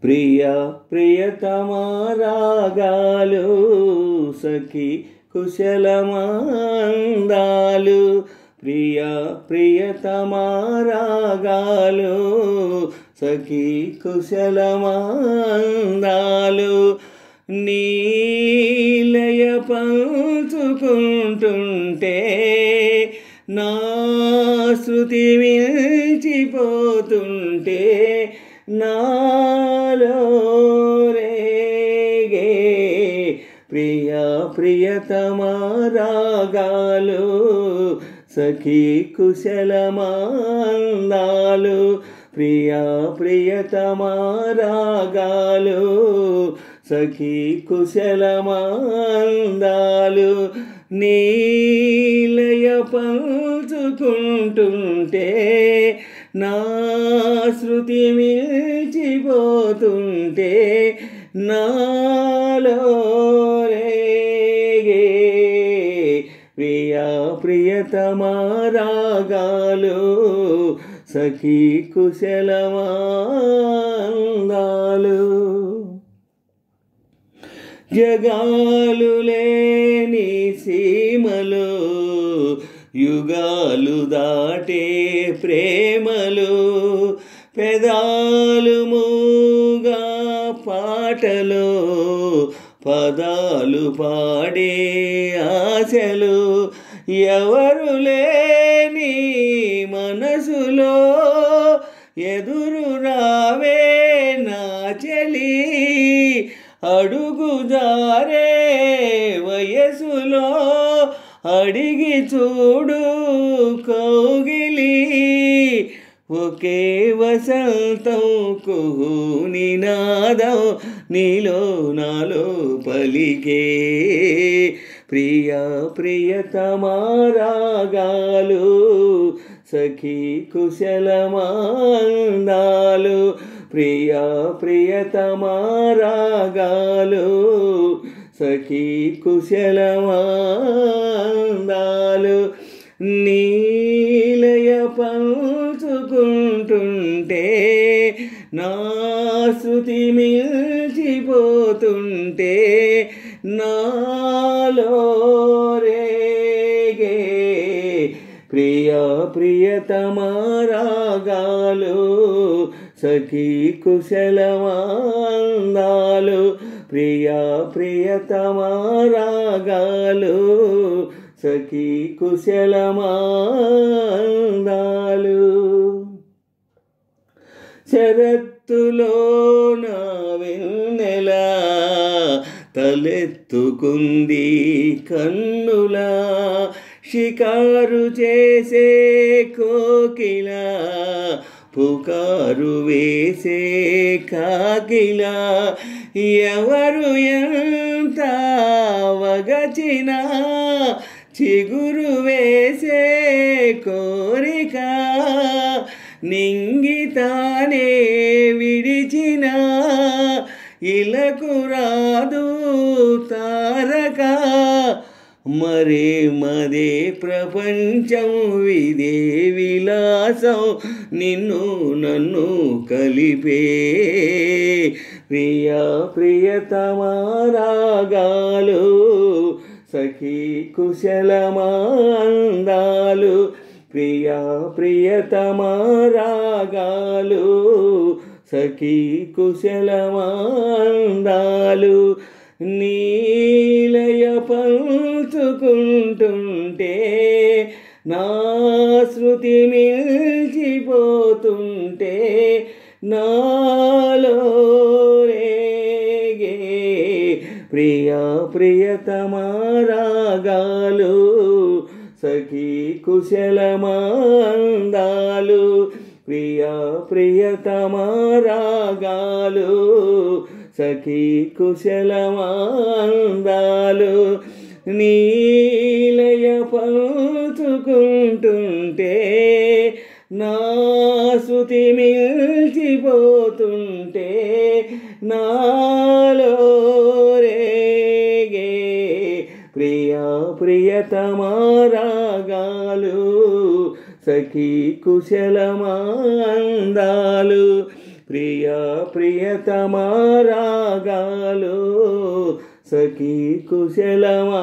ప్రియ ప్రియతమా రాగాలు సఖి కుశలమందాలు ప్రియ ప్రియతమా రాగాలు సఖి కుశలమందాలు నీలయ పంచుకుంటుంటే నా శృతి మించిపోతుంటే నాలో రేగే ప్రియ ప్రియతమా రాగాలు సఖి కుశలమందాలు ప్రియ ప్రియతమా రాగాలు సఖి కుశలమందాలు నీలయ పంచుకుంటుంటే నా శృతి మించిపోతుంటే నాలో రేగే ప్రియ ప్రియతమా రాగాలు సఖి కుశలమందాలు జగాలు లేని సీమలు యుగాలు దాటే ప్రేమలు పెదాలు మూగా పాటలు పదాలు పాడే ఆశలు ఎవరు లేని మనసులో ఎదురు రావే నా చెలి అడుగు జారే వయసులో అడిగి చూడు కౌగిలి ఒకే వసంతం కుహు నినాదం నీలో నాలో పలికే ప్రియ ప్రియతమా రాగాలు సఖి కుశలమందాలు ప్రియ ప్రియతమా రాగాలు సఖి కుశలమందాలు నీలయ పంచుకుంటుంటే నా శృతి మించిపోతుంటే నాలో రేగే ప్రియ ప్రియతమా రాగాలు సఖి కుశలమందాలు ప్రియ ప్రియతమా రాగాలు సఖి కుశలమందాలు శరత్తులో నా వెన్నెల తలెత్తుకుంది కన్నులా షికారు చేసే కోకిల పుకారు వేసే కాకిల ఎవరు ఎంత వగచినా చిగురు వేసే కోరిక నింగితానే విడిచిన ఇలకు రాదు తారక మరే మదే ప్రపంచం విదే విలాసం నిన్ను నన్ను కలిపే ప్రియ ప్రియతమా రాగాలు సఖి కుశలమందాలు ప్రియ ప్రియతమా రాగాలు సఖి కుశలమందాలు నీలయ పంచుకుంటుంటే నా శృతి మించిపోతుంటే నాలో రేగే ప్రియ ప్రియతమా రాగాలు సఖి కుశలమందాలు ప్రియ ప్రియతమా రాగాలు సఖి కుశలమందాలు నీలయ పంచుకుంటుంటే నా శృతి మించిపోతుంటే నాలో రేగే ప్రియ ప్రియతమా రాగాలు సఖి కుశలమందాలు ప్రియా ప్రియతమా రాగాలు సఖీ కుశలమా